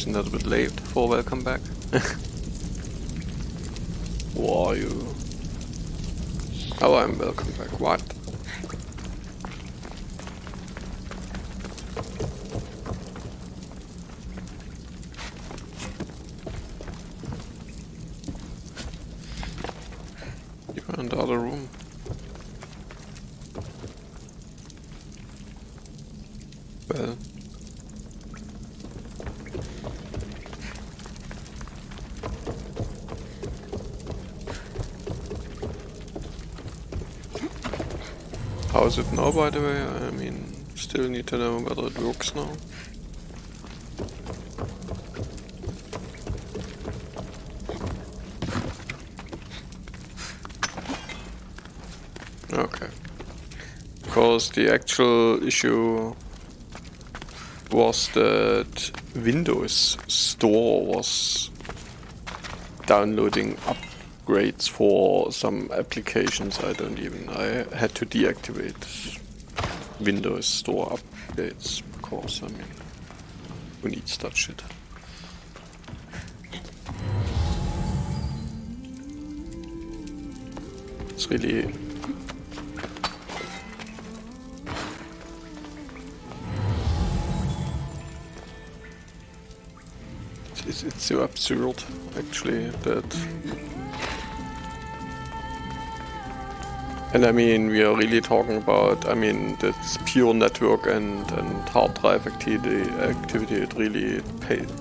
Isn't that a bit late for welcome back? Who are you? Oh, I'm welcome back. What? You were in the other room. Well. How is it now, by the way? I mean, still need to know whether it works now. Okay. Because the actual issue was that Windows Store was downloading upgrades for some applications. I had to deactivate Windows Store updates because, I mean, who needs that shit? It's really... It's so absurd, actually, that... And I mean, we are really talking about, I mean, that's pure network and hard drive activity it really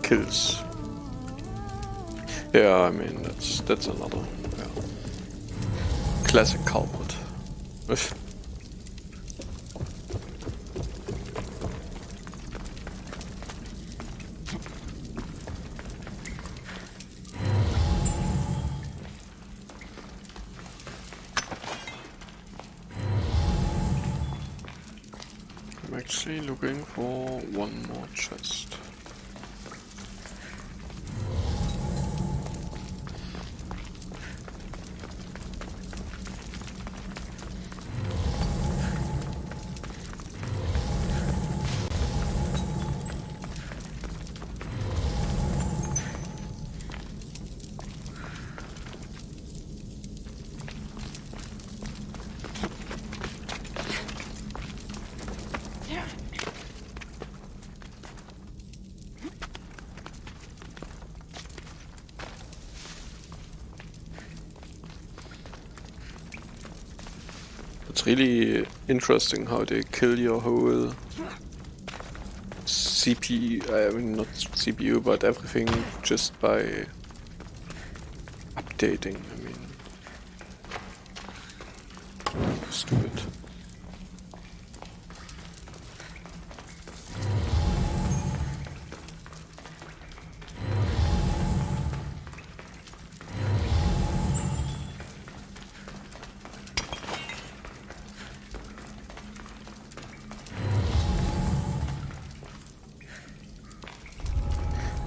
kills. Yeah, I mean, that's another classic culprit. I'm actually looking for one more chest. It's really interesting how they kill your whole CPU, I mean not CPU, but everything just by updating. I mean, stupid.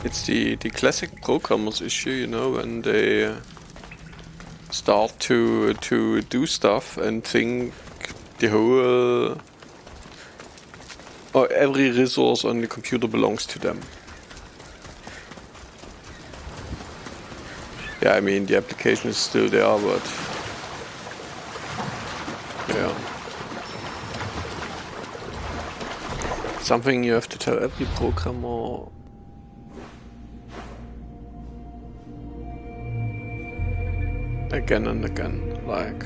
It's the classic programmers issue, you know, when they start to do stuff and think the whole or every resource on the computer belongs to them. Yeah, I mean the application is still there, but yeah. Something you have to tell every programmer. Again and again, like,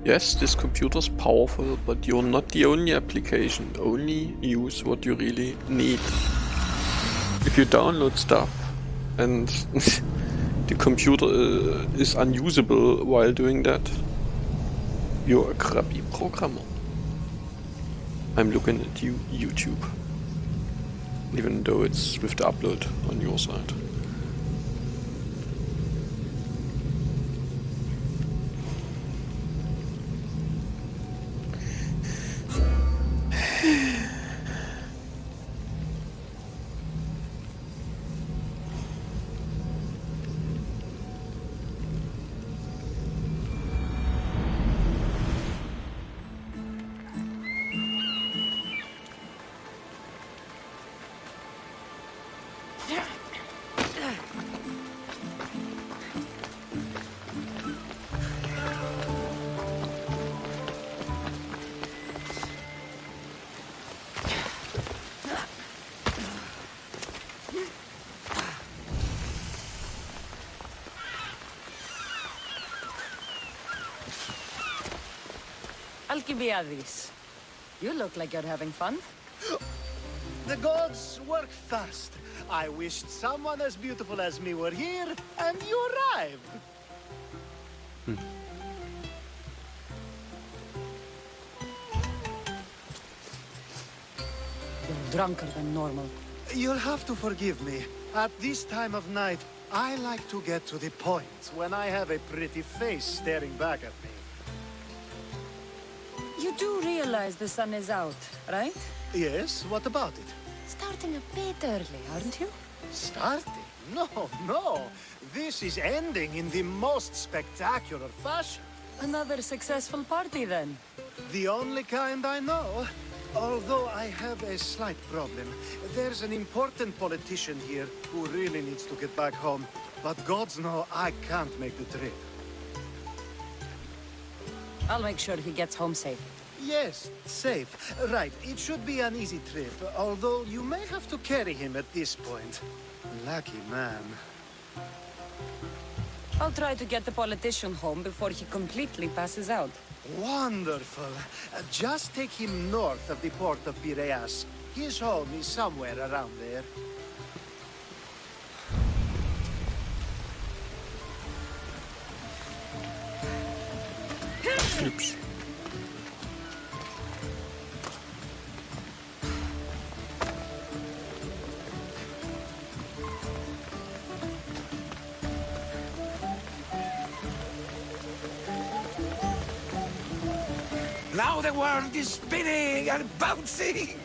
yes, this computer's powerful, but you're not the only application. Only use what you really need. If you download stuff and the computer is unusable while doing that, you're a crappy programmer. I'm looking at you, YouTube. Even though it's with the upload on your side. Alcibiades. You look like you're having fun. The gods work fast. I wished someone as beautiful as me were here, and you arrived. You're drunker than normal. You'll have to forgive me. At this time of night, I like to get to the point when I have a pretty face staring back at me. You do realize the sun is out, right? Yes, what about it? Starting a bit early, aren't you? Starting? No, no. This is ending in the most spectacular fashion. Another successful party, then. The only kind I know. Although I have a slight problem. There's an important politician here who really needs to get back home. But gods know I can't make the trip. I'll make sure he gets home safe. Yes, safe. Right, it should be an easy trip, although you may have to carry him at this point. Lucky man. I'll try to get the politician home before he completely passes out. Wonderful. Just take him north of the port of Piraeus. His home is somewhere around there. Oops. Now the world is spinning and bouncing!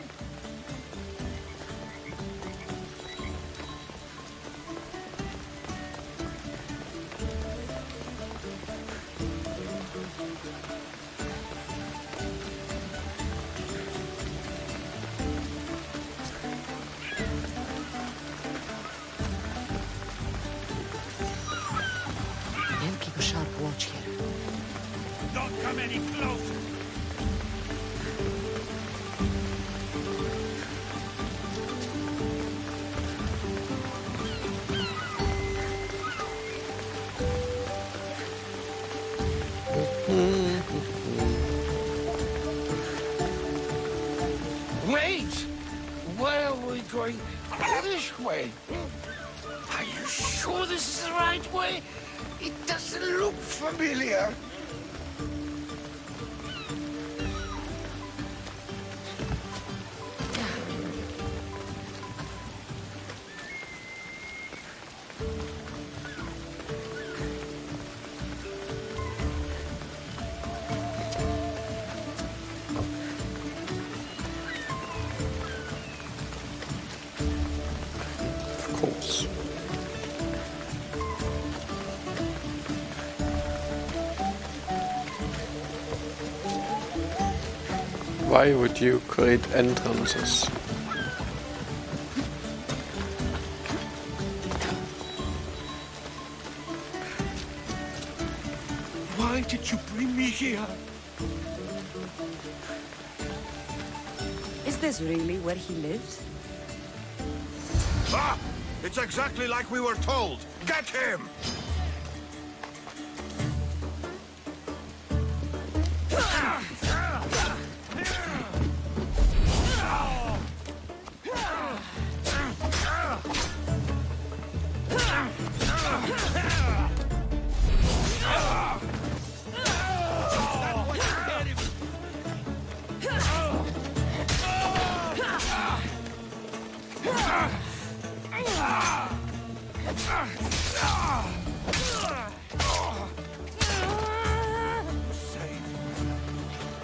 I'll keep a sharp watch here. Don't come any closer! Wait! Where are we going? This way? Are you sure this is the right way? It doesn't look familiar. Of course. Why would you create entrances? Why did you bring me here? Is this really where he lives? Ah! It's exactly like we were told! Get him!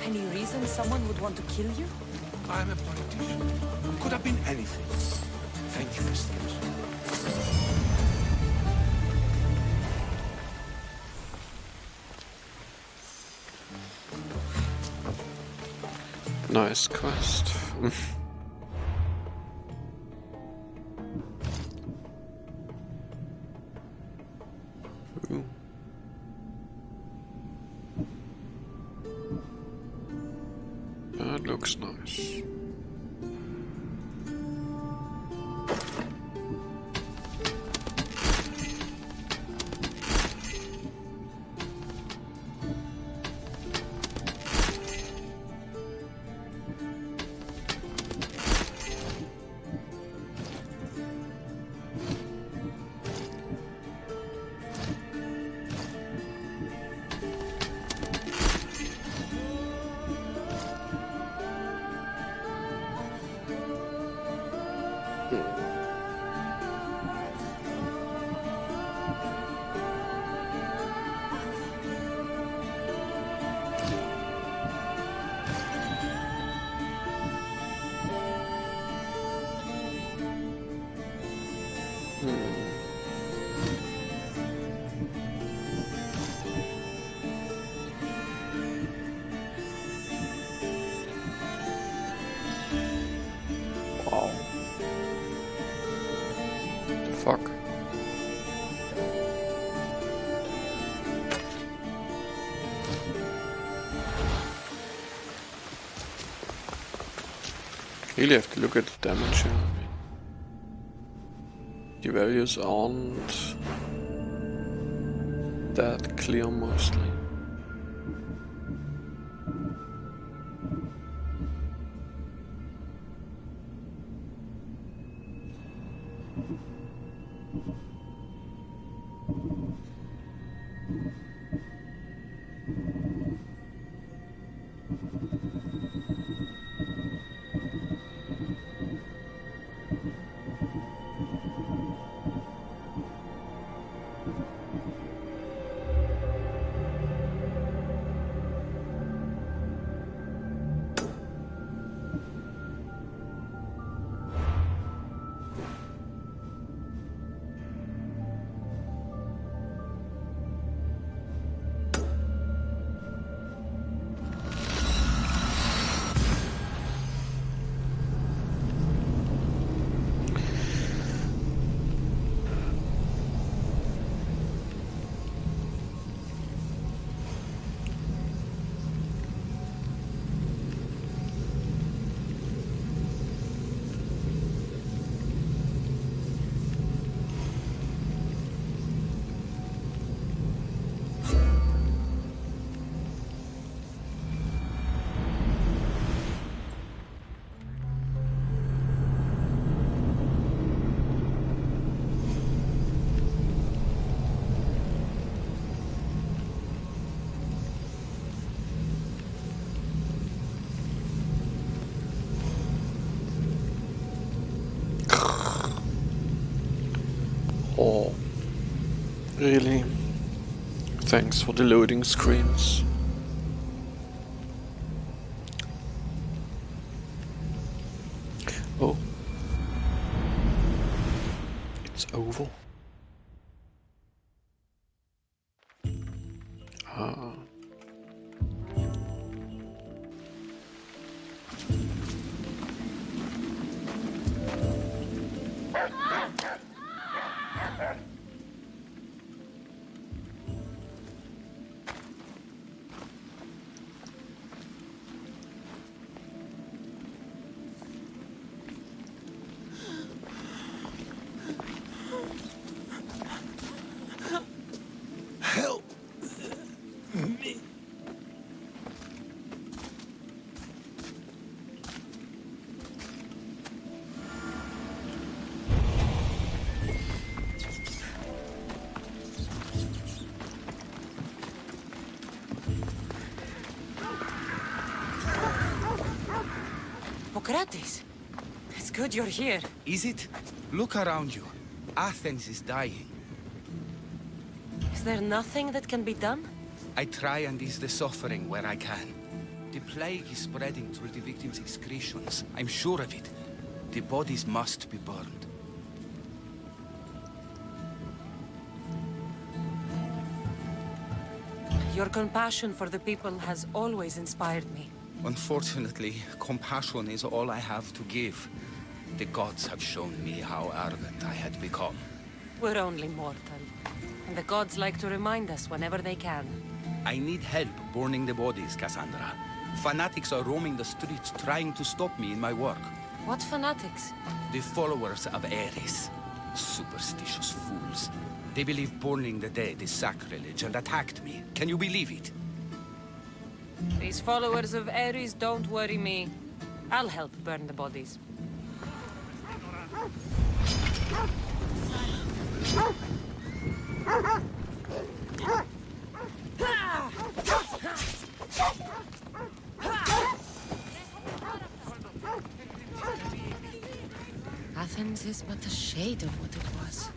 Any reason someone would want to kill you? I'm a politician. Could have been anything. Thank you, Mistress. Nice quest. Ooh. That looks nice. Wow. The fuck? Really have to look at the damage here. The values aren't that clear mostly. Oh, really? Thanks for the loading screens. Oh. It's over. Ah. Help me. Hippocrates, it's good you're here. Is it? Look around you. Athens is dying. Is there nothing that can be done? I try and ease the suffering where I can. The plague is spreading through the victims' excretions. I'm sure of it. The bodies must be burned. Your compassion for the people has always inspired me. Unfortunately, compassion is all I have to give. The gods have shown me how arrogant I had become. We're only mortal, and the gods like to remind us whenever they can. I need help burning the bodies, Cassandra. Fanatics are roaming the streets trying to stop me in my work. What fanatics? The followers of Ares. Superstitious fools. They believe burning the dead is sacrilege and attacked me. Can you believe it? These followers of Ares don't worry me. I'll help burn the bodies. Athens is but a shade of what it was.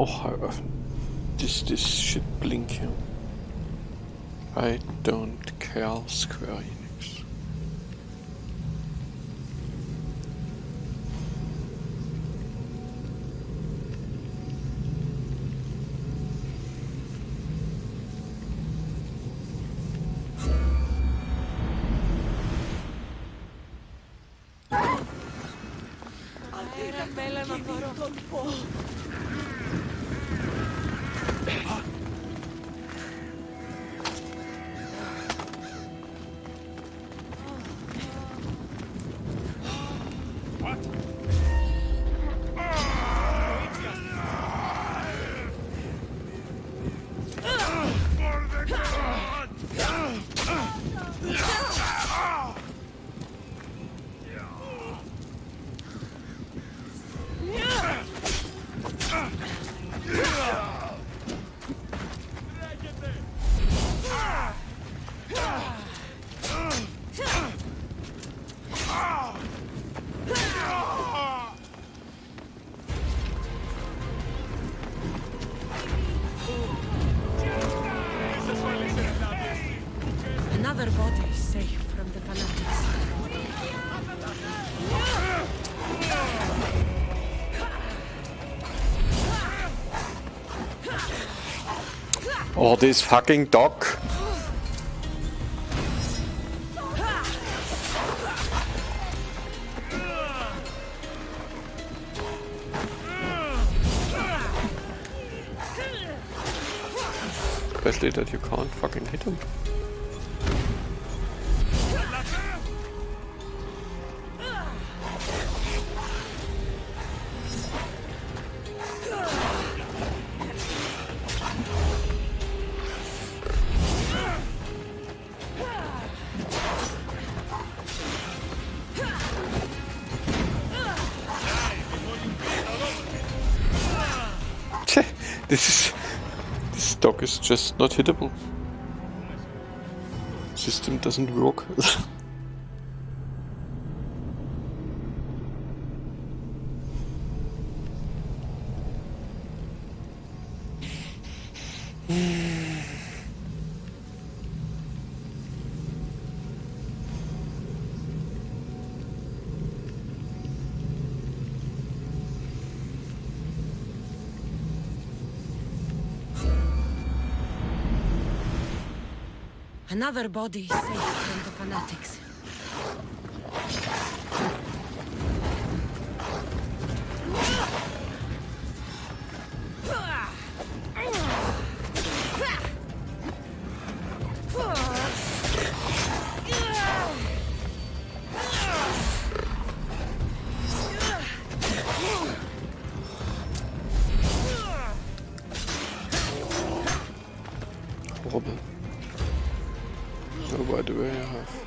Oh, this shit blink here. I don't care, Square Enix. Another body safe from the fanatics. Oh, this fucking dog. Especially that you can't fucking hit him. This dog is just not hittable. System doesn't work. Another body safe from the fanatics. Horrible. So by the way, I have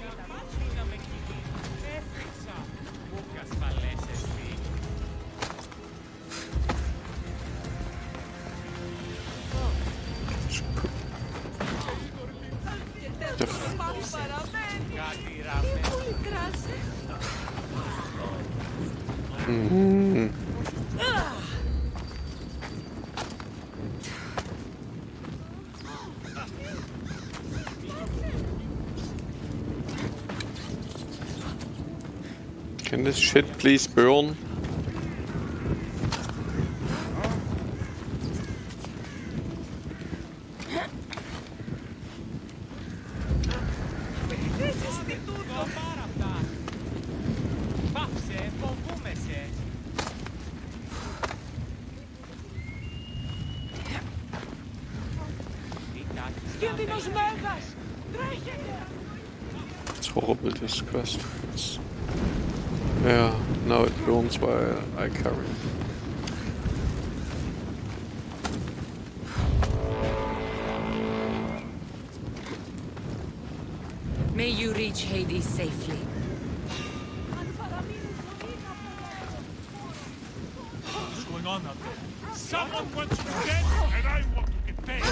Can this shit please burn? It's horrible, this quest. Yeah, now it burns while I carry. May you reach Hades safely. What's going on out there? Someone wants me dead, and I want to get paid.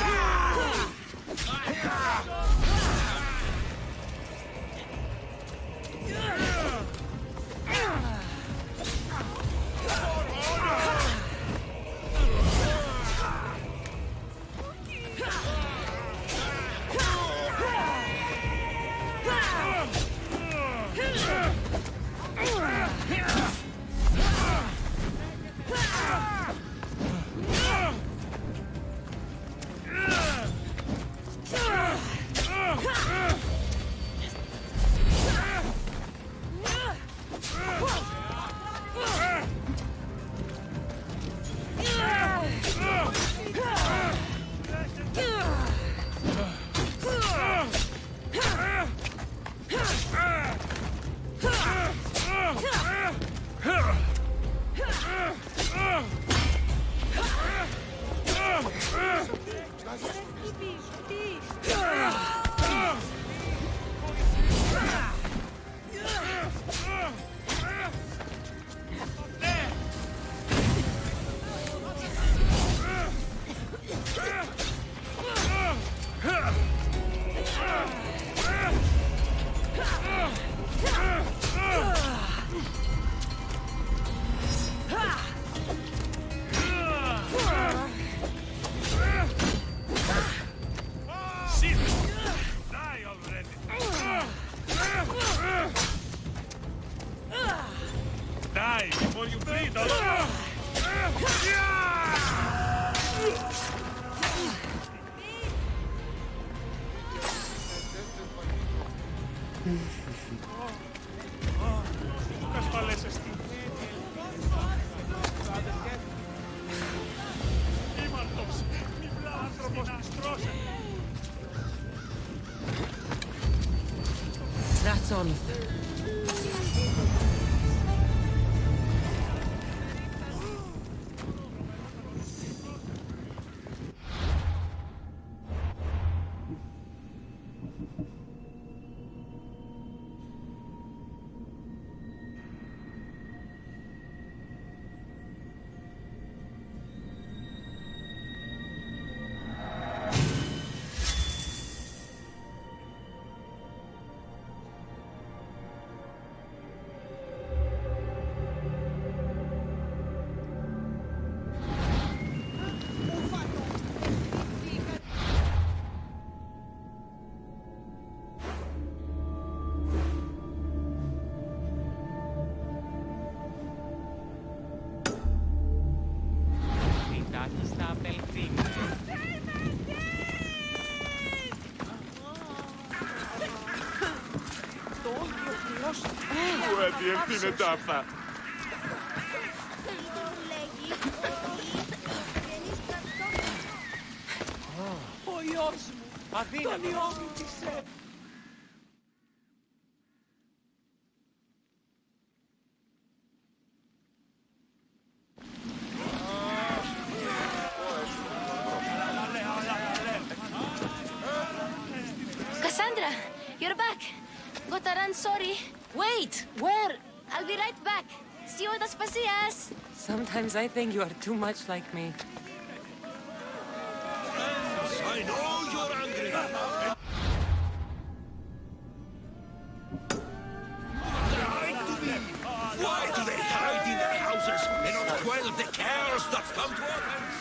Kasvallisesti. Imantos. Anthropos. That's all. Τι είναι τα αυτά. Ο ιός μου, τον ιό μου πιστεύω. Cassandra, you're back. Gotta run, sorry. Wait! Where? I'll be right back. See you at Aspasias. Sometimes I think you are too much like me. I know you're angry. Right to me. Why do they hide in their houses and not quell the chaos that's come to Athens?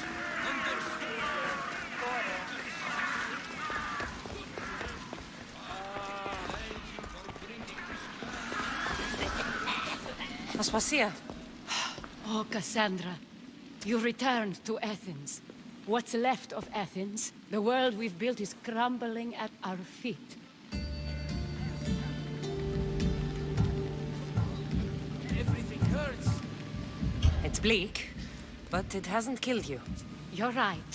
Aspasia. Oh, Cassandra, you returned to Athens. What's left of Athens, the world we've built is crumbling at our feet. Everything hurts. It's bleak, but it hasn't killed you. You're right.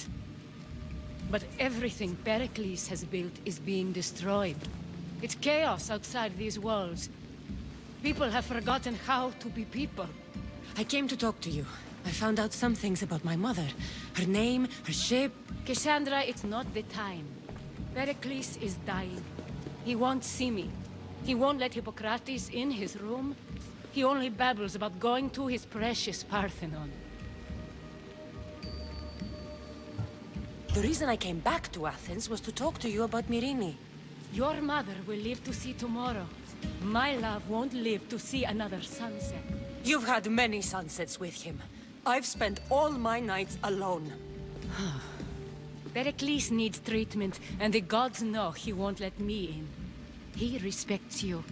But everything Pericles has built is being destroyed. It's chaos outside these walls. People have forgotten how to be people. I came to talk to you. I found out some things about my mother. Her name, her ship. Cassandra, it's not the time. Pericles is dying. He won't see me. He won't let Hippocrates in his room. He only babbles about going to his precious Parthenon. The reason I came back to Athens was to talk to you about Myrine. Your mother will live to see tomorrow. My love won't live to see another sunset. You've had many sunsets with him. I've spent all my nights alone. Pericles needs treatment, and the gods know he won't let me in. He respects you.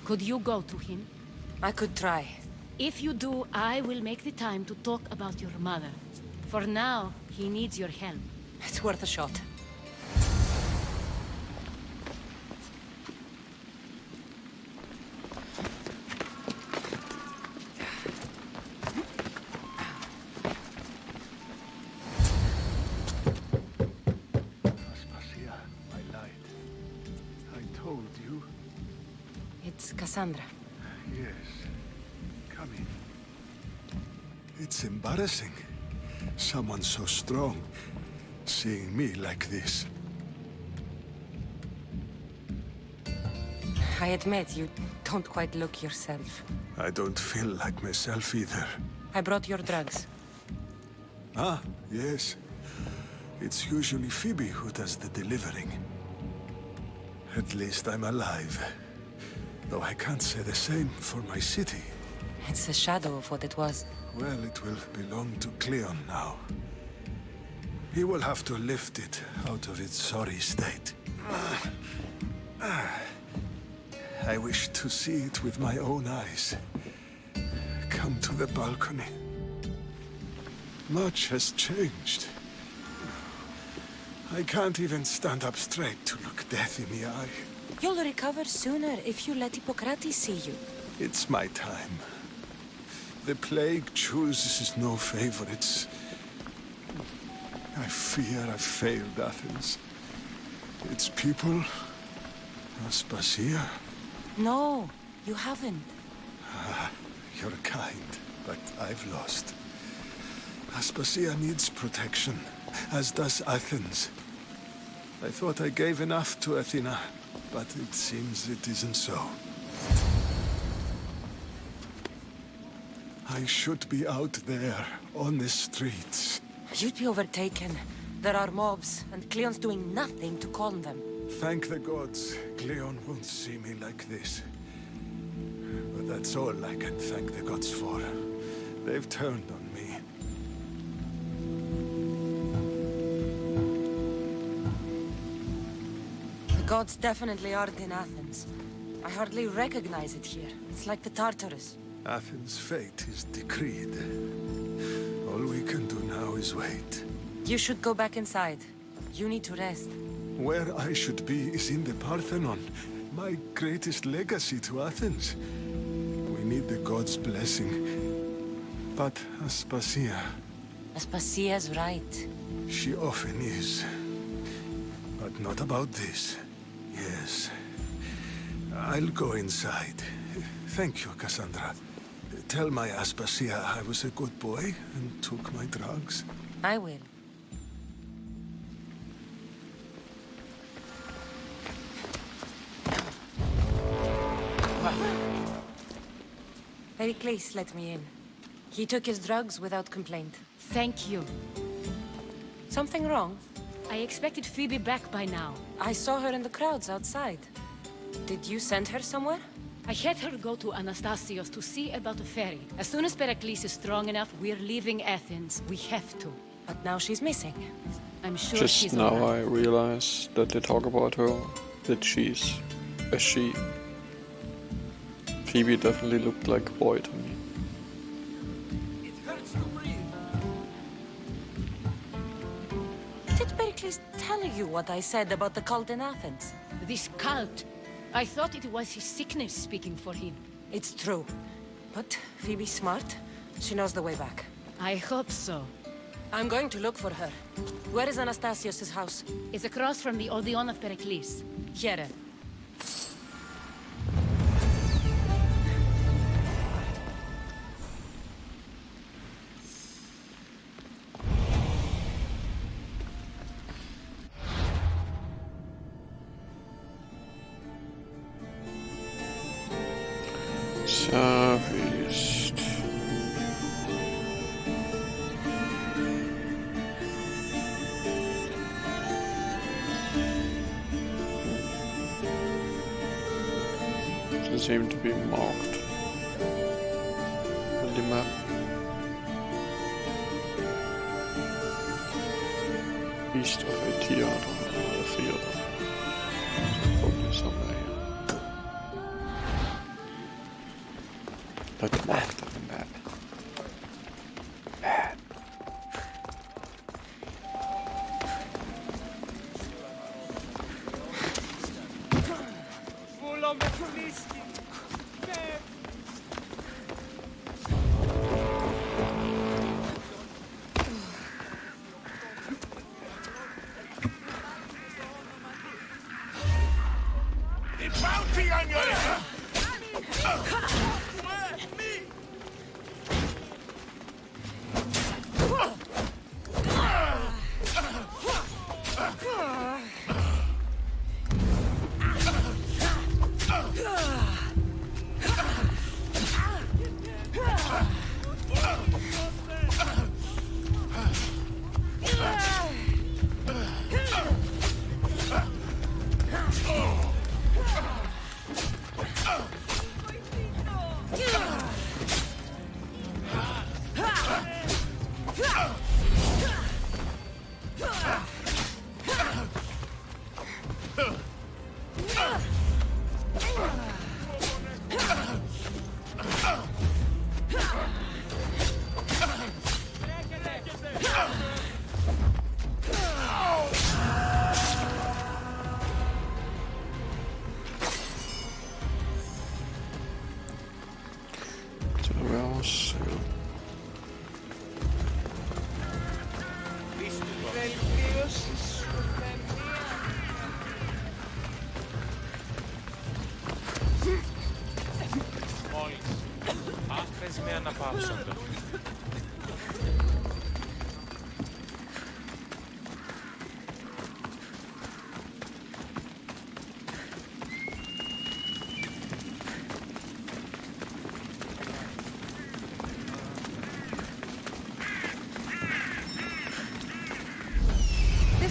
Could you go to him? I could try. If you do, I will make the time to talk about your mother. For now, he needs your help. It's worth a shot. Aspasia, I lied. I told you. It's Cassandra. Yes. Come in. It's embarrassing. Someone so strong, seeing me like this. I admit you don't quite look yourself. I don't feel like myself either. I brought your drugs. Ah, yes. It's usually Phoebe who does the delivering. At least I'm alive. Though I can't say the same for my city. It's a shadow of what it was. Well, it will belong to Cleon now. He will have to lift it out of its sorry state. I wish to see it with my own eyes. Come to the balcony. Much has changed. I can't even stand up straight to look death in the eye. You'll recover sooner if you let Hippocrates see you. It's my time. The plague chooses no favorites. I fear I've failed Athens. Its people, Aspasia. No, you haven't. You're kind, but I've lost. Aspasia needs protection, as does Athens. I thought I gave enough to Athena, but it seems it isn't so. I should be out there, on the streets. You'd be overtaken. There are mobs, and Cleon's doing nothing to calm them. Thank the gods, Cleon won't see me like this. But that's all I can thank the gods for. They've turned on me. The gods definitely aren't in Athens. I hardly recognize it here. It's like the Tartarus. Athens' fate is decreed. All we can do now is wait. You should go back inside. You need to rest. Where I should be is in the Parthenon, my greatest legacy to Athens. We need the gods' blessing. But Aspasia... Aspasia's right. She often is. But not about this. Yes. I'll go inside. Thank you, Cassandra. Tell my Aspasia I was a good boy and took my drugs. I will. Pericles let me in. He took his drugs without complaint. Thank you. Something wrong? I expected Phoebe back by now. I saw her in the crowds outside. Did you send her somewhere? I had her go to Anastasios to see about a ferry. As soon as Pericles is strong enough, we're leaving Athens. We have to. But now she's missing. I'm sure Just she's now alright. I realize that they talk about her, that she's a she. Phoebe definitely looked like a boy to me. It hurts to breathe. Did Pericles tell you what I said about the cult in Athens? This cult. I thought it was his sickness speaking for him. It's true. But Phoebe's smart. She knows the way back. I hope so. I'm going to look for her. Where is Anastasios' house? It's across from the Odeon of Pericles. Here. Southeast. They seem to be marked on the map. East of a theater. Probably somewhere here. That's marked on the map. Bad.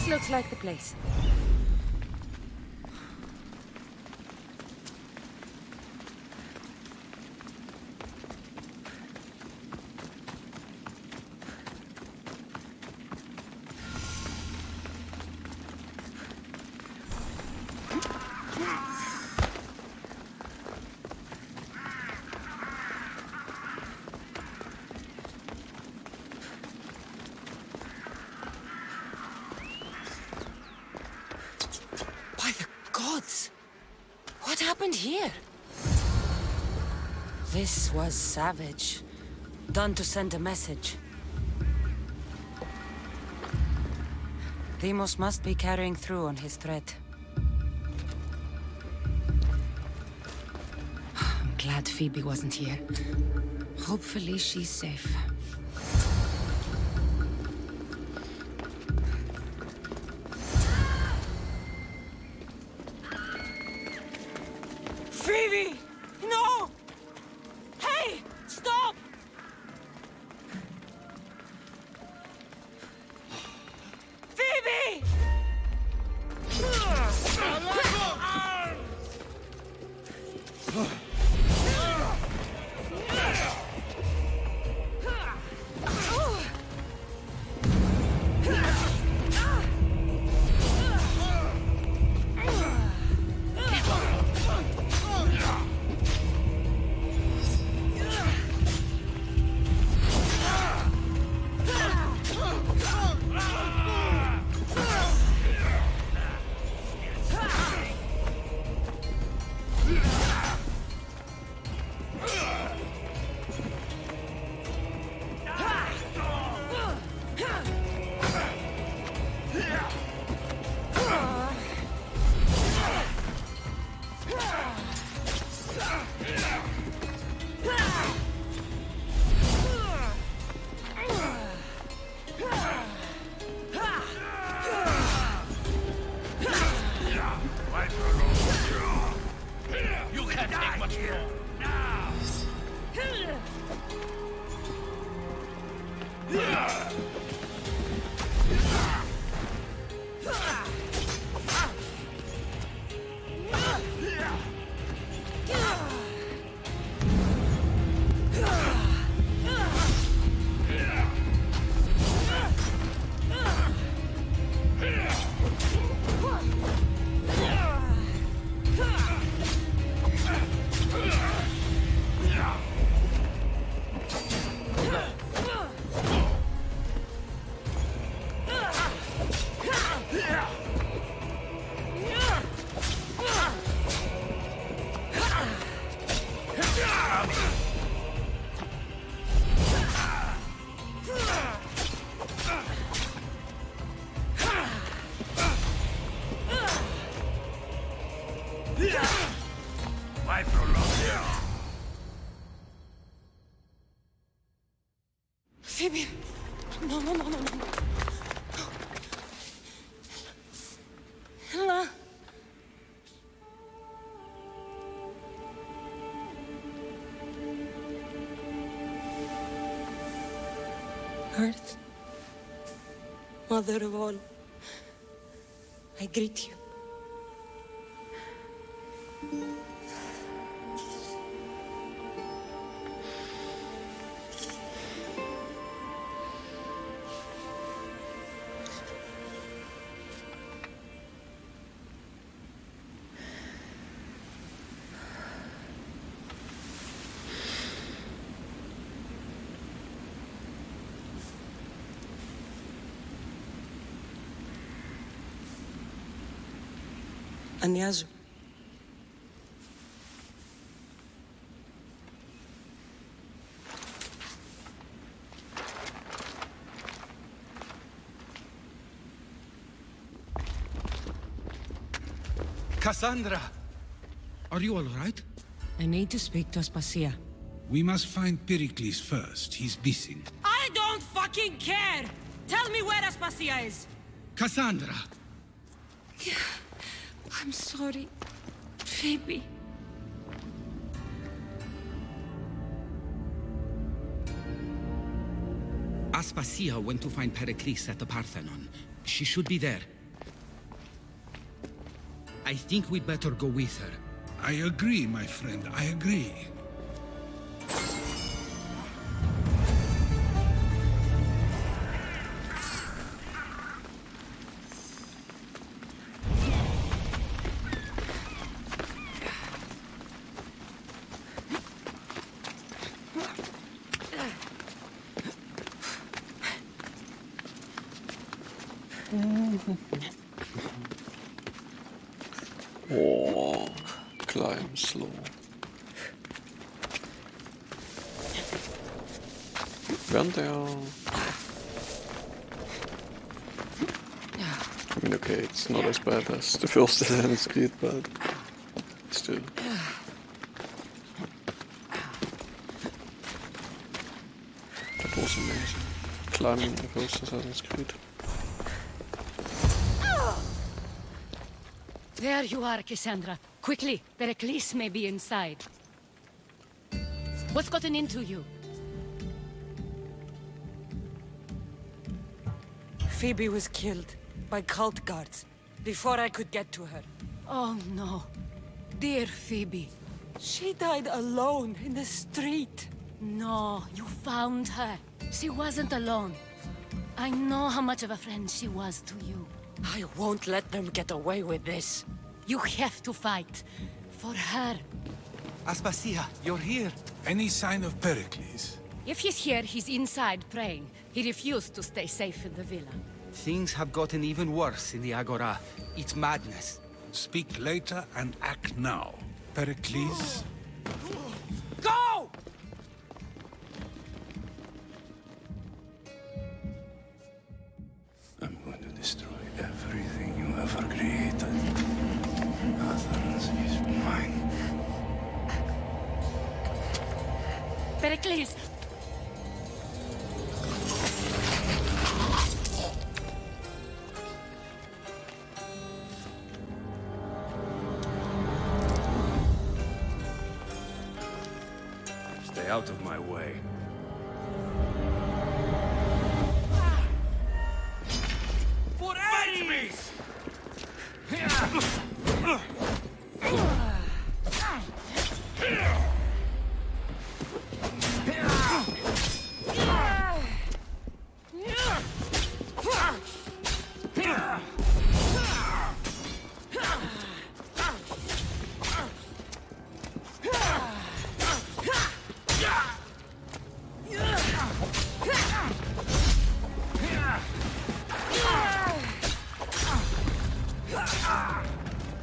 This looks like the place. By the gods! What happened here? This was savage. Done to send a message. Deimos must be carrying through on his threat. I'm glad Phoebe wasn't here. Hopefully she's safe. Phoebe! No! Hey! Stop! Phoebe! You can't take much more. Now. Why prolong? Phoebe! No, no, no, no, no. Helena! Earth, Mother of all, I greet you. Ανιάζω. Cassandra! Are you all right? I need to speak to Aspasia. We must find Pericles first. He's missing. I don't fucking care! Tell me where Aspasia is! Cassandra! I'm sorry, Phoebe. Aspasia went to find Pericles at the Parthenon. She should be there. I think we'd better go with her. I agree, my friend, I agree. Oh, climb slow. Während der... I mean, okay, it's not as bad as the first Assassin's Creed, but still. That was amazing. Climbing the first Assassin's Creed. There you are, Cassandra. Quickly, Pericles may be inside. What's gotten into you? Phoebe was killed by cult guards before I could get to her. Oh no. Dear Phoebe. She died alone in the street. No, you found her. She wasn't alone. I know how much of a friend she was to you. I won't let them get away with this. You have to fight. For her. Aspasia, you're here. Any sign of Pericles? If he's here, he's inside praying. He refused to stay safe in the villa. Things have gotten even worse in the Agora. It's madness. Speak later and act now. Pericles? Go! I'm going to destroy everything you ever created. Athens is mine. Pericles! Stay out of my way. For enemies!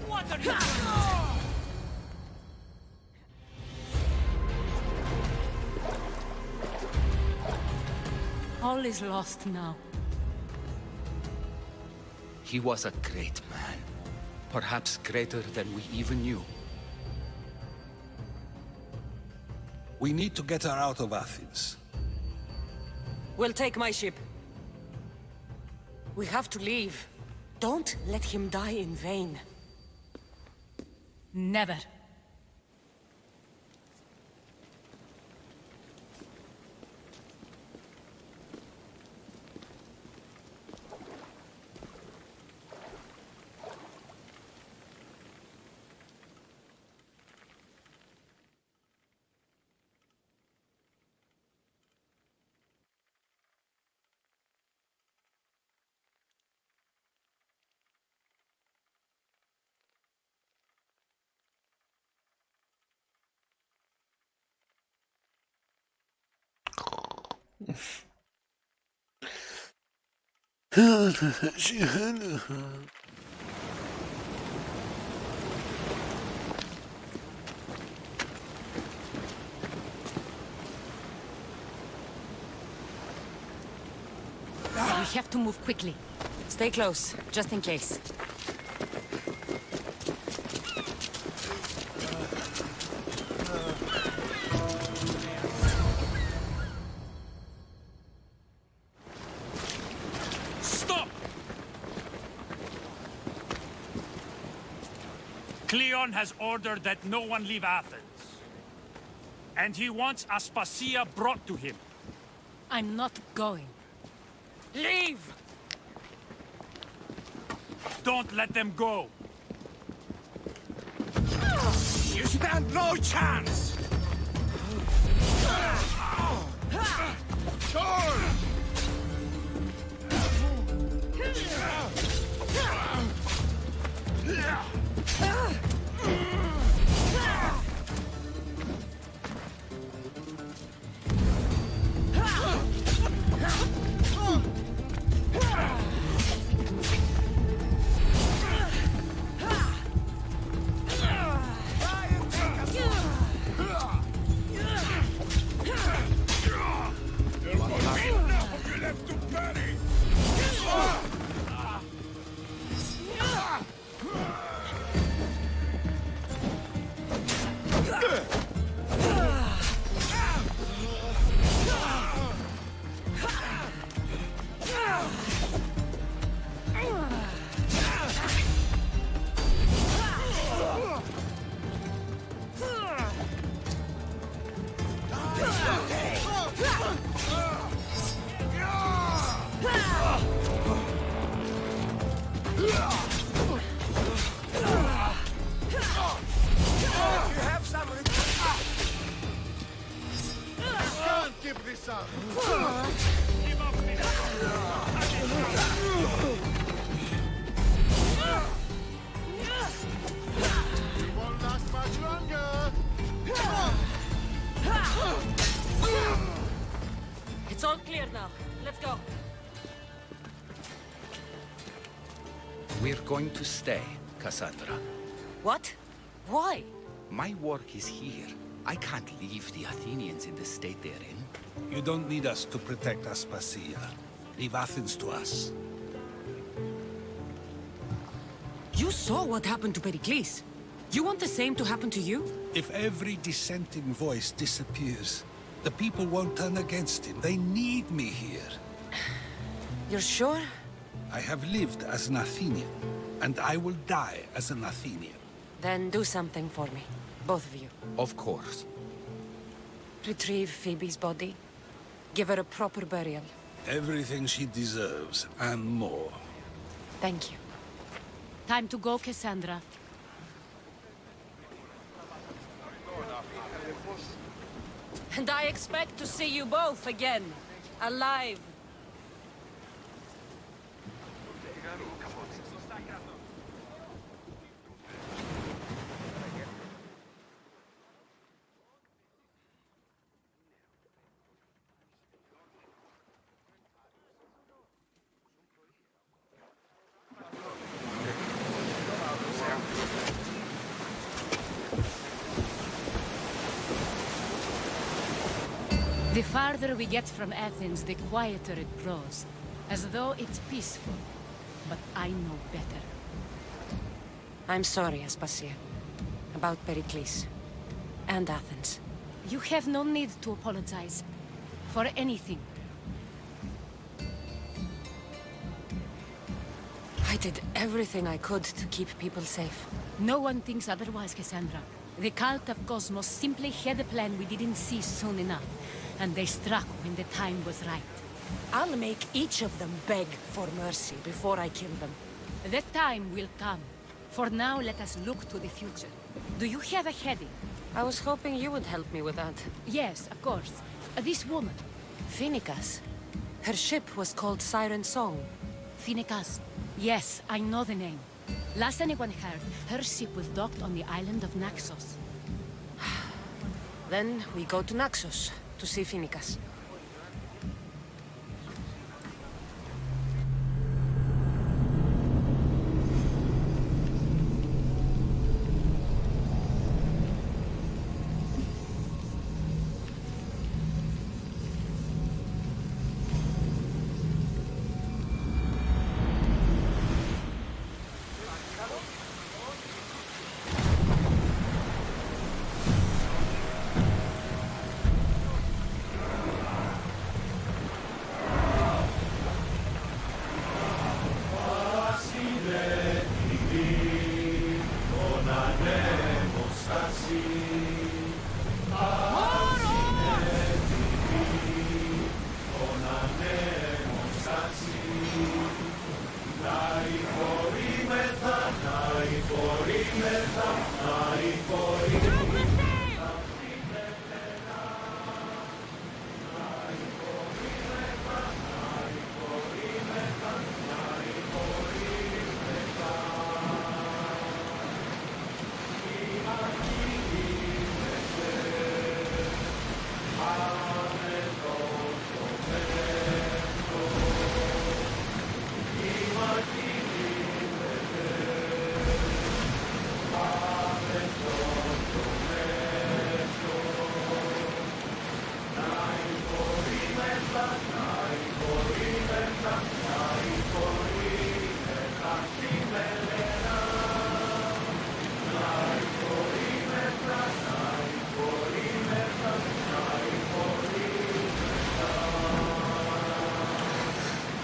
What are you doing? All is lost now. He was a great man. Perhaps greater than we even knew. We need to get her out of Athens. We'll take my ship. We have to leave. Don't let him die in vain. Never. We have to move quickly. Stay close, just in case. Stop! Cleon has ordered that no one leave Athens. And he wants Aspasia brought to him. I'm not going. Leave! Don't let them go! You stand no chance! Charge! It's all clear now. Let's go. We're going to stay, Cassandra. What? Why? My work is here. I can't leave the Athenians in the state they're in. You don't need us to protect Aspasia. Leave Athens to us. You saw what happened to Pericles. You want the same to happen to you? If every dissenting voice disappears, the people won't turn against him. They need me here. You're sure? I have lived as an Athenian, and I will die as an Athenian. Then do something for me. Both of you. Of course. Retrieve Phoebe's body. Give her a proper burial. Everything she deserves, and more. Thank you. Time to go, Cassandra. And I expect to see you both again. Alive. The farther we get from Athens, the quieter it grows. As though it's peaceful. But I know better. I'm sorry, Aspasia. About Pericles. And Athens. You have no need to apologize. For anything. I did everything I could to keep people safe. No one thinks otherwise, Cassandra. The cult of Cosmos simply had a plan we didn't see soon enough. And they struck when the time was right. I'll make each of them beg for mercy before I kill them. That time will come. For now, let us look to the future. Do you have a heading? I was hoping you would help me with that. Yes, of course. This woman. Phoenicas. Her ship was called Siren Song. Phoenicas. Yes, I know the name. Last anyone heard, her ship was docked on the island of Naxos. Then we go to Naxos to see Phoenicas.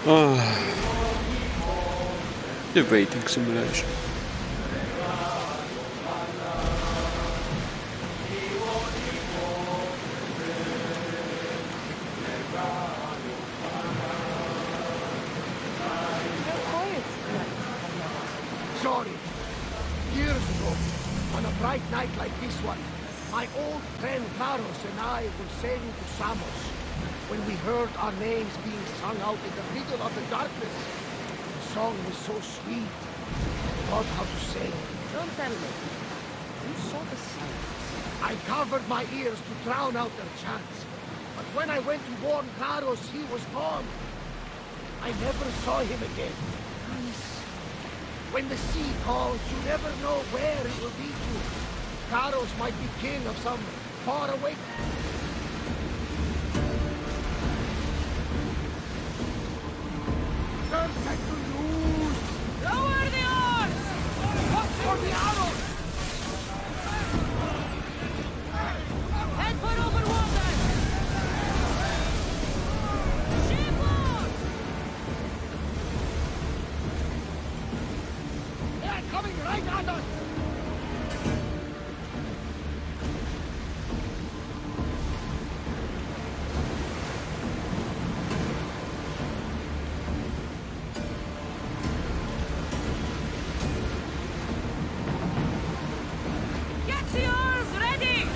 The waiting simulation. Sorry. Years ago, on a bright night like this one, my old friend Carlos and I were sailing to Samos when we heard our names being sung out in the middle of the darkness. The song was so sweet. I thought how to sing. Don't tell me. You saw the silence. I covered my ears to drown out their chants. But when I went to warn Carlos, he was gone. I never saw him again. When the sea calls, you never know where it will lead you. Carlos might be king of some faraway... Perfect to lose! Lower the oars! Watch for the arrows! Head for open water! Shipboard! They're coming right at us! Get the oars ready!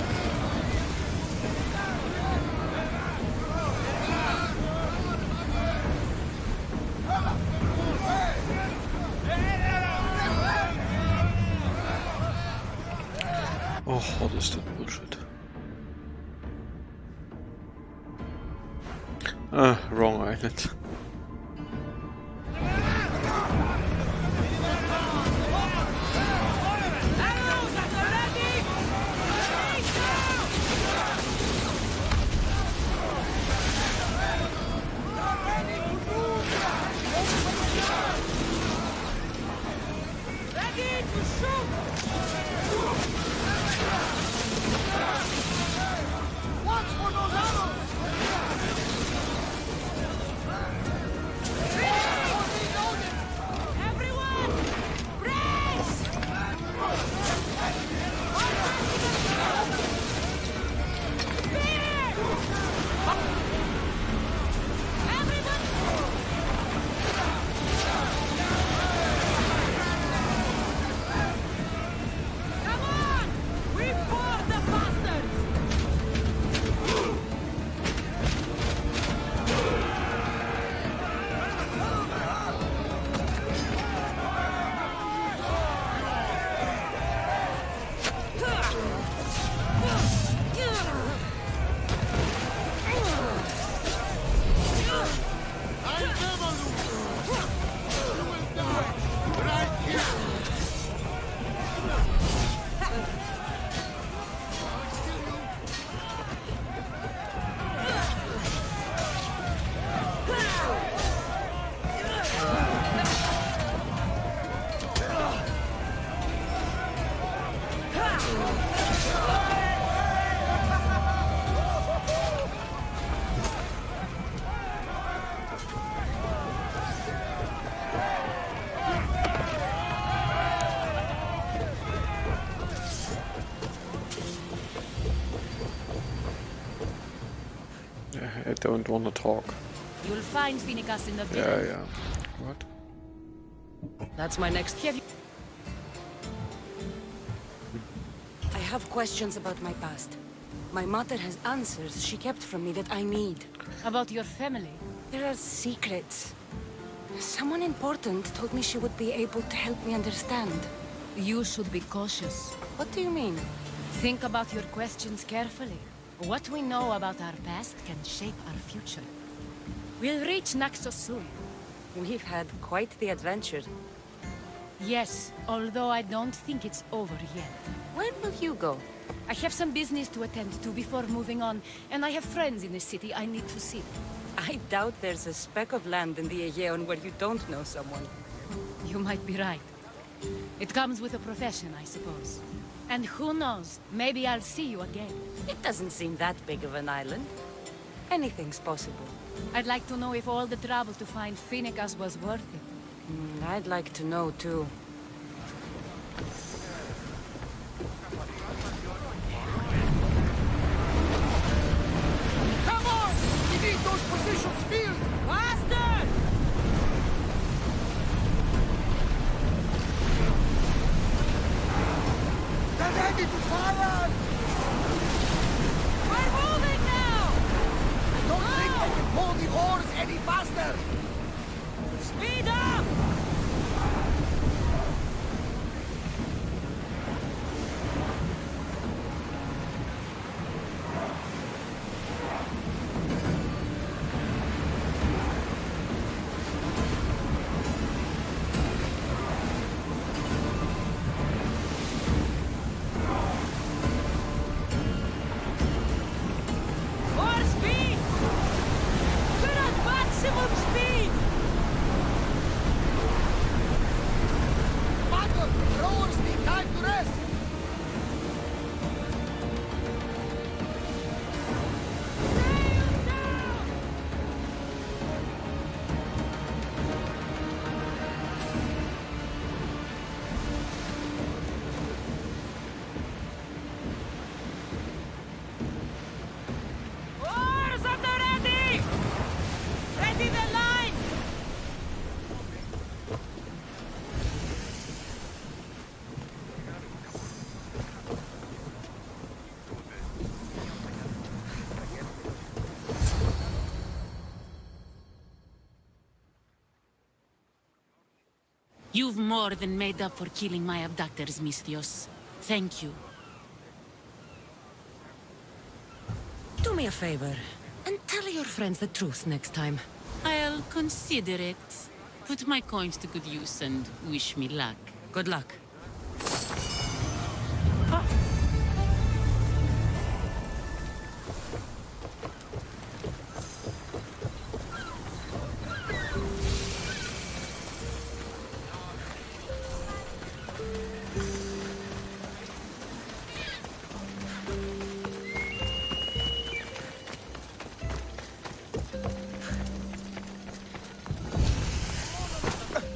Oh, what is that bullshit? Wrong island. Arrows at the ready! Chase down! Ready to shoot! Watch for those arrows! Everyone! Brace! Spear! Everyone! Come on! We board the bastards! I never lose! You will die right here! I don't want to talk. You'll find Finicus in the Yeah, village. yeah. What? That's my next kid. I have questions about my past. My mother has answers she kept from me that I need. About your family. There are secrets. Someone important told me she would be able to help me understand. You should be cautious. What do you mean? Think about your questions carefully. What we know about our past can shape our future. We'll reach Naxos soon. We've had quite the adventure. Yes, although I don't think it's over yet. Where will you go? I have some business to attend to before moving on, and I have friends in the city I need to see. I doubt there's a speck of land in the Aegean where you don't know someone. You might be right. It comes with a profession, I suppose. And who knows, maybe I'll see you again. It doesn't seem that big of an island. Anything's possible. I'd like to know if all the trouble to find Finnegas was worth it. I'd like to know too. Come on! We need those positions filled! Faster! They're ready to fire! We're moving now! I don't think I can pull the oars any faster! Speed up! More speed! We're at maximum speed! Battle! Rowers need time to rest! Sails down! Oars at the ready! Ready the line! You've more than made up for killing my abductors, Misthios. Thank you. Do me a favor, and tell your friends the truth next time. I'll consider it. Put my coins to good use and wish me luck. Good luck.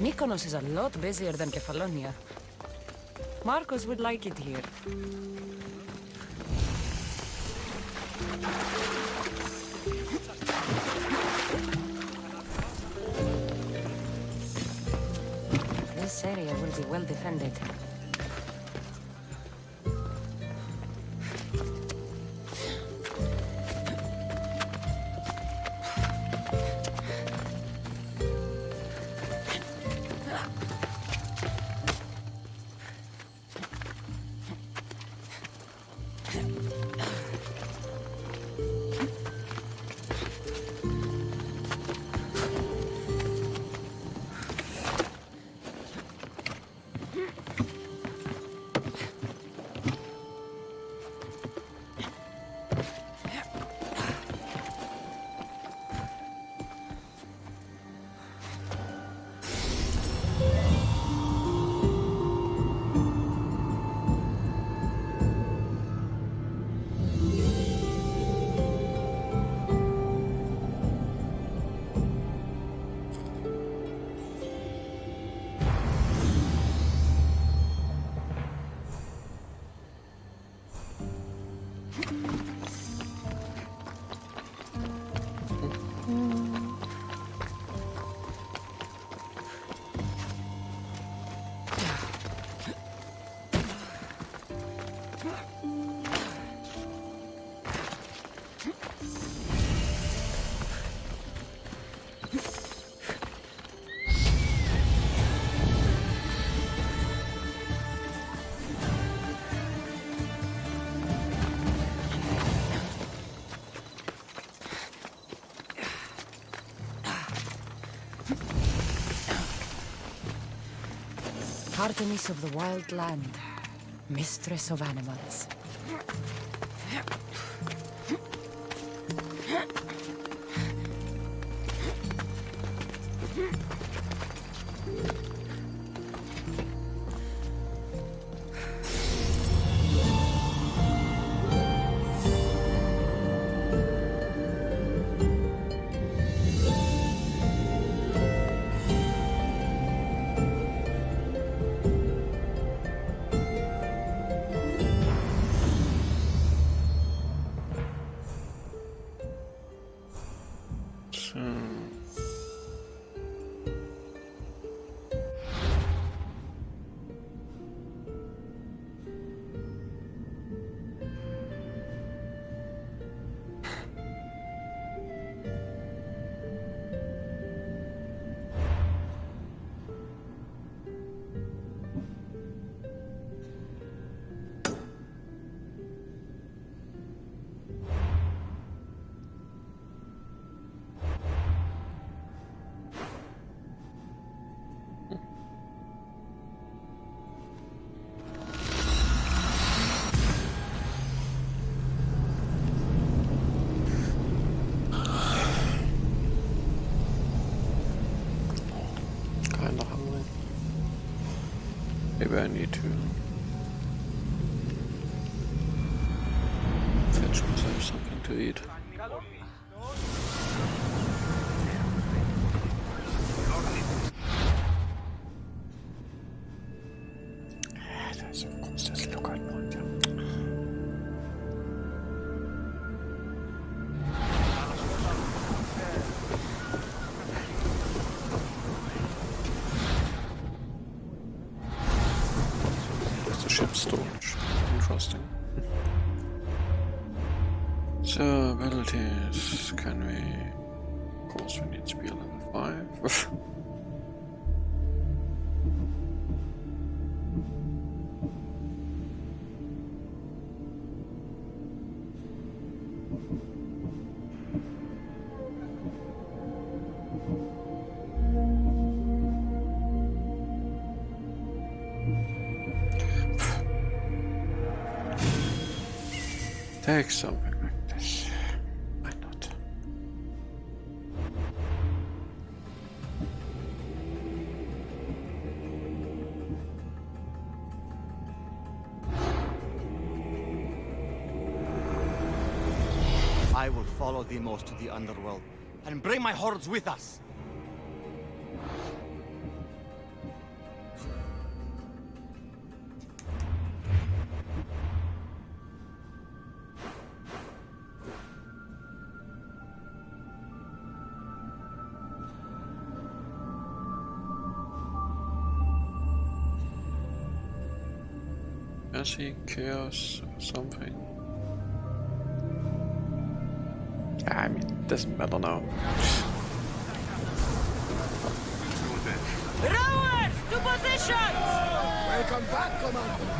Mykonos is a lot busier than Kefalonia. Marcos would like it here. This area will be well defended. Artemis of the wild land, mistress of animals. kinda hungry. Maybe I need to fetch myself something to eat. That's of course das Lookout Point, ja. Ship storage. Interesting. So, abilities. Can we... Of course we need to be a level 5. Take something like this. Why not? I will follow Demos to the underworld and bring my hordes with us. Mercy, chaos, something. I mean, it doesn't matter now. Rowers, to positions! Welcome back, Commander.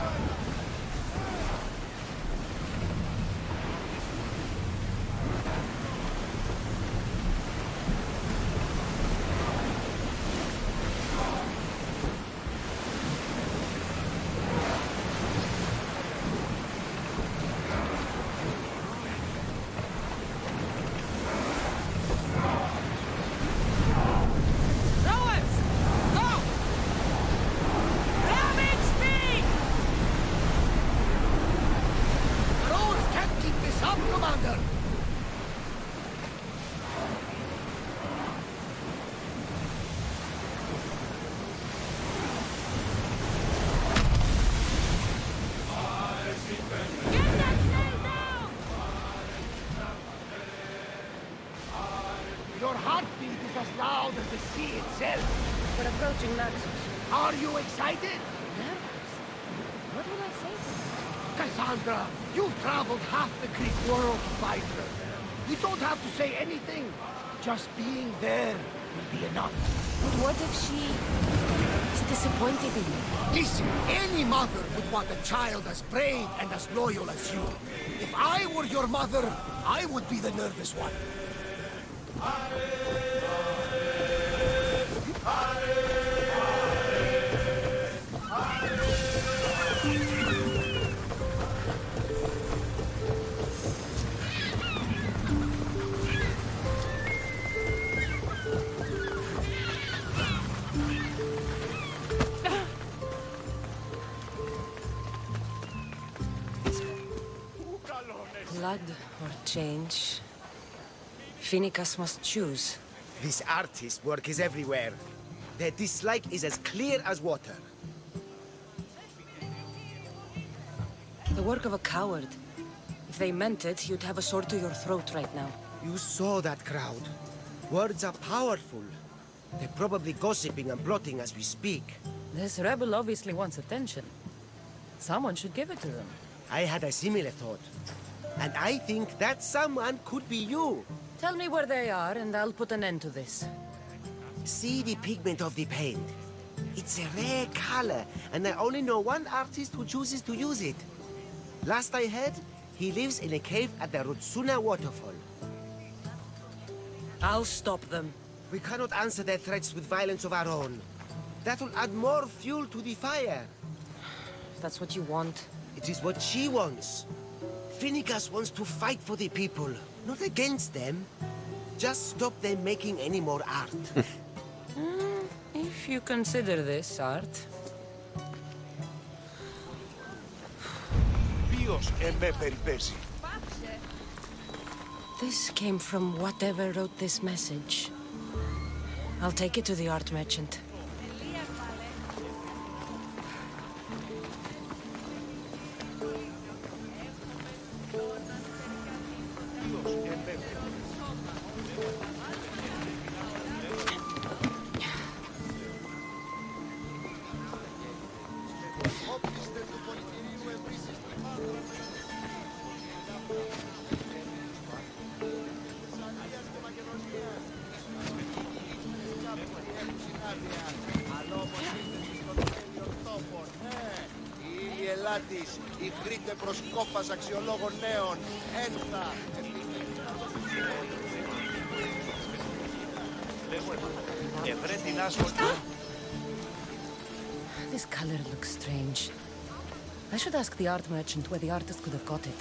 Your heartbeat is as loud as the sea itself. We're approaching Naxos. Are you excited? Nervous? What will I say to them? Cassandra, you've traveled half the Greek world to find her. You don't have to say anything. Just being there will be enough. But what if she is disappointed in me? Listen, any mother would want a child as brave and as loyal as you. If I were your mother, I would be the nervous one. Blood or change? Finicus must choose. This artist's work is everywhere. Their dislike is as clear as water. The work of a coward. If they meant it, you'd have a sword to your throat right now. You saw that crowd. Words are powerful. They're probably gossiping and plotting as we speak. This rebel obviously wants attention. Someone should give it to them. I had a similar thought. And I think that someone could be you. Tell me where they are, and I'll put an end to this. See the pigment of the paint. It's a rare color, and I only know one artist who chooses to use it. Last I heard, he lives in a cave at the Rutsuna waterfall. I'll stop them. We cannot answer their threats with violence of our own. That will add more fuel to the fire. If that's what you want. It is what she wants. Finicus wants to fight for the people, not against them. Just stop them making any more art. If If you consider this art. This came from whatever wrote this message. I'll take it to the art merchant. Η γκρίτε προς κόπας αξιολόγων νέων. Ένθα. This color looks strange. I should ask the art merchant where the artist could have got it.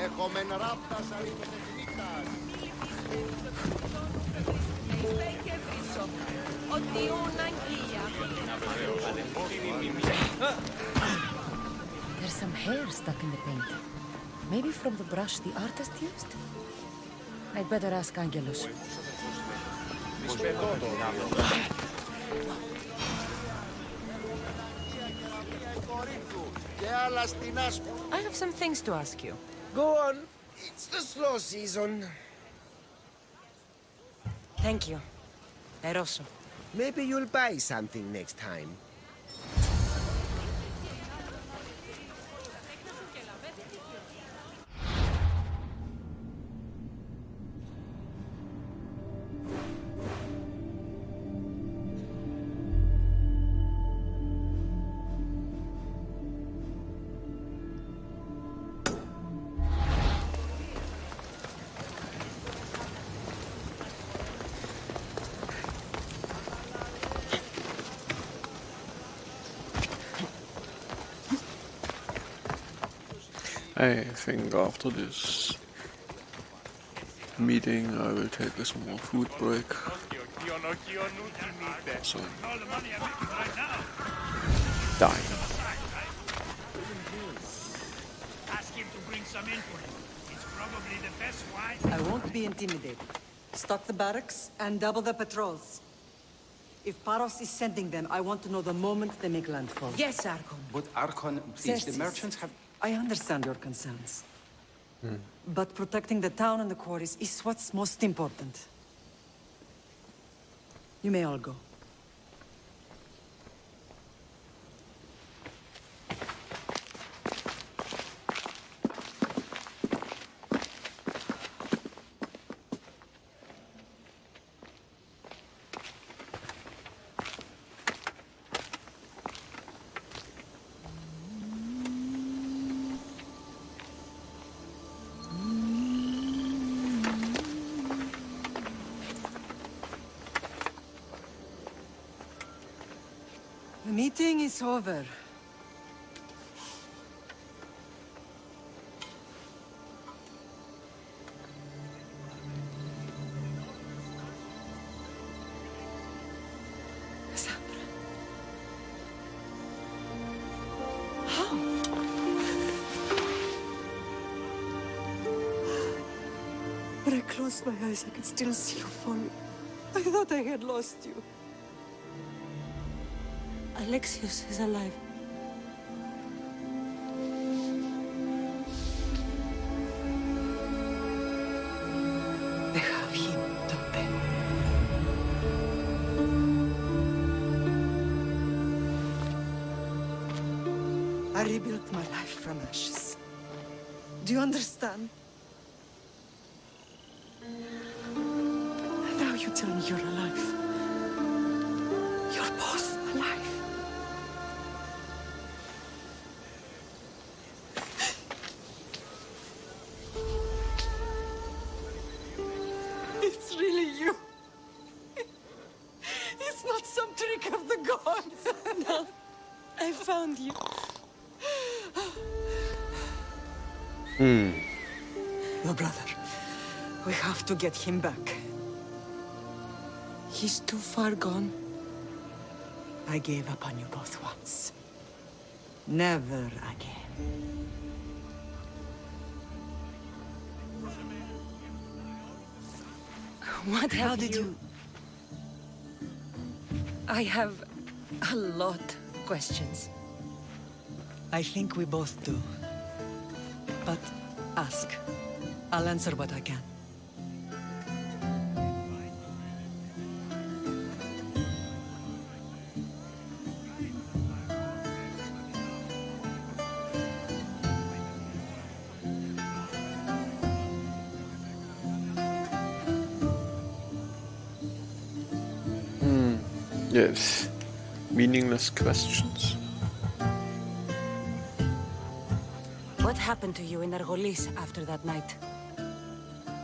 Έχομεν ράπτας αρρητοτεχνίτας. There's some hair stuck in the paint. Maybe from the brush the artist used? I'd better ask Angelus. I have some things to ask you. Go on. It's the slow season. Thank you. Eroso. Maybe you'll buy something next time. I think after this meeting I will take a small food break. So, die. Ask him to bring some in for him. It's probably the best wine. I won't be intimidated. Stock the barracks and double the patrols. If Paros is sending them, I want to know the moment they make landfall. Yes, Archon. But Archon, please, the Xerxes, merchants have... I understand your concerns. But protecting the town and the quarries is what's most important. You may all go. The meeting is over. Cassandra. How? When I closed my eyes, I could still see you falling. I thought I had lost you. Alexios is alive. They have him, don't they? I rebuilt my life from ashes. Do you understand? And now you tell me you're alive. You're both alive. It's really you. It's not some trick of the gods. No, I found you. Your brother. We have to get him back. He's too far gone. I gave up on you both once. Never again. What How have did you... I have a lot of questions. I think we both do. But ask. I'll answer what I can. Yes. Meaningless questions. What happened to you in Argolis after that night?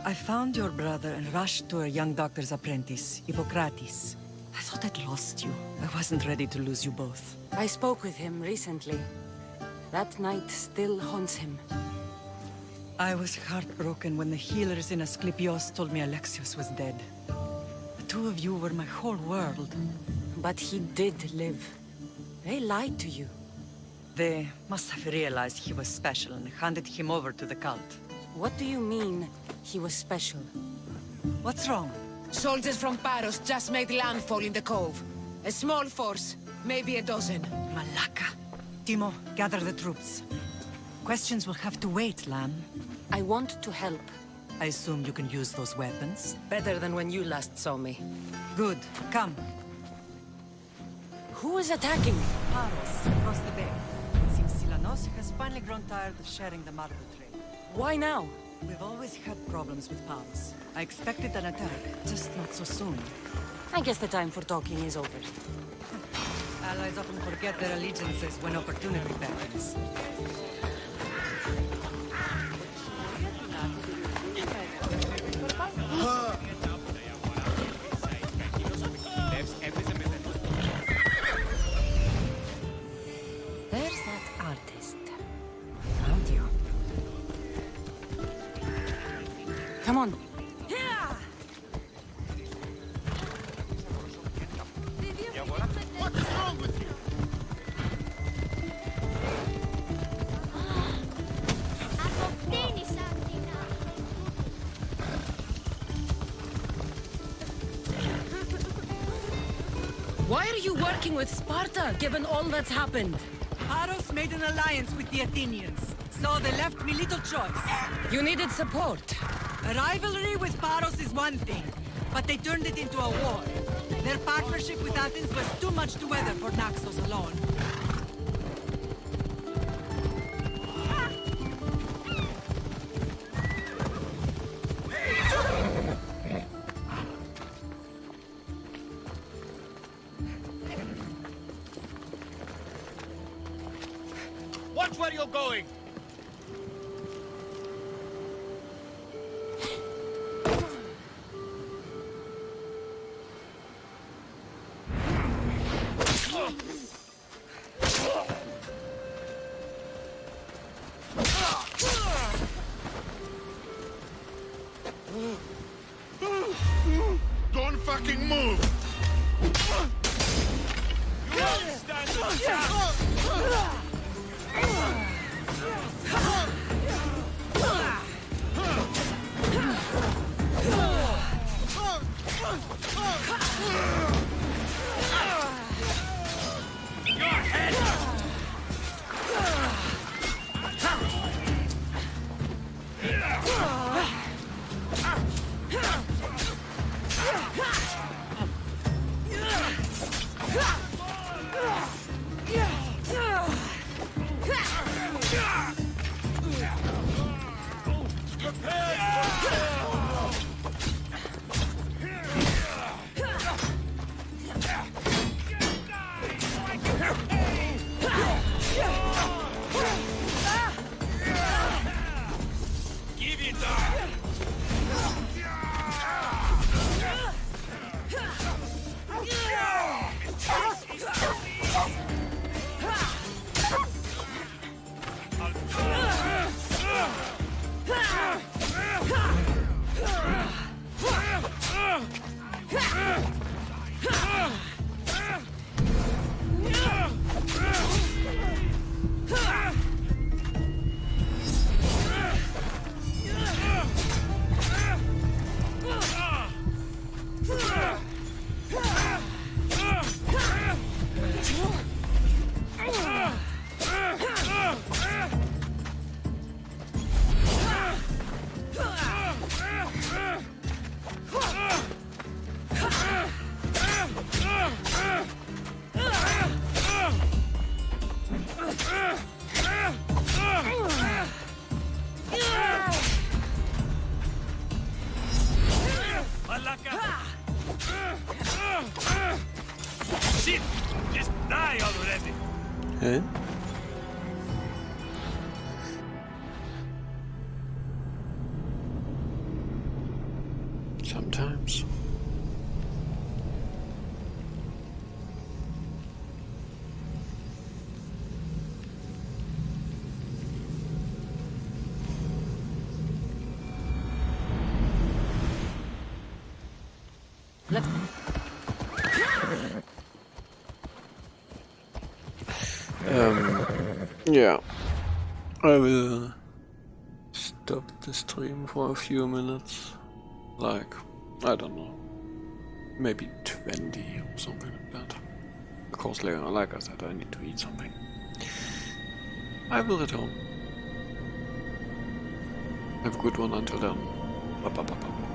I found your brother and rushed to a young doctor's apprentice, Hippocrates. I thought I'd lost you. I wasn't ready to lose you both. I spoke with him recently. That night still haunts him. I was heartbroken when the healers in Asclepios told me Alexios was dead. The two of you were my whole world. But he did live. They lied to you. They must have realized he was special and handed him over to the cult. What do you mean, he was special? What's wrong? Soldiers from Paros just made landfall in the cove. A small force, maybe a dozen. Malaka. Timo, gather the troops. Questions will have to wait, Lamb. I want to help. I assume you can use those weapons? Better than when you last saw me. Good. Come. Who is attacking? Paros, across the bay. It seems Silanos has finally grown tired of sharing the marble trade. Why now? We've always had problems with Paros. I expected an attack, just not so soon. I guess the time for talking is over. Allies often forget their allegiances when opportunity beckons. There's that artist. Found you. Come on. What's wrong with you? Why are you working with Sparta, given all that's happened? Paros made an alliance with the Athenians, so they left me little choice. You needed support. A rivalry with Paros is one thing, but they turned it into a war. Their partnership with Athens was too much to weather for Naxos alone. Watch where you're going! Don't fucking move! You won't stand a chance! Eh? Sometimes. Yeah, I will stop the stream for a few minutes, like, I don't know, maybe 20 or something like that, because like I said, I need to eat something. I will return. Have a good one until then. Bye bye bye bye.